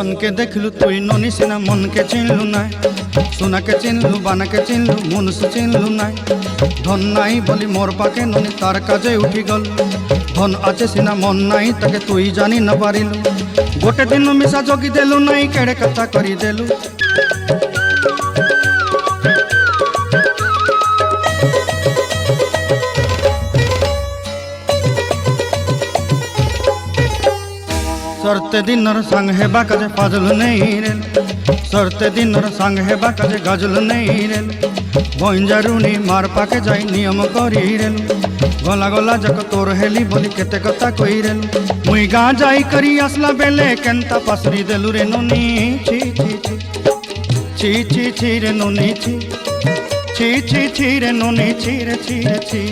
জনকে দেখলু তুই ননি সিনা মনকে চিনলু নাই, সোনাকে চিনলু বানাকে চিনলু মনুষ চিনলু নাই। ধন নাই বলি মোর পাকে ননি তার কাজে উঠি গল, ধন আছে সিনা মন নাই তাকে তুই জানি না পারিলু। গোটে দিন মিশা জগি দেলু নাই কেড়ে কথা করি দেলু। सरते दिनर संग हेबा काजे फाजल नहीं रेल, सरते दिनर संग हेबा काजे गाजल नहीं रेल। बंजारुनी मार पाके जाई नियम करी रेल, गला गला जक तोर हेली बोली केते कथा कही रेल। मुई गाँ जाई करी आसला बेले केंता पासरी देलु रे नोनी छी छी छी छी छी छी रे नोनी छी छी छी छी रे नोनी छी रे छी रे छी।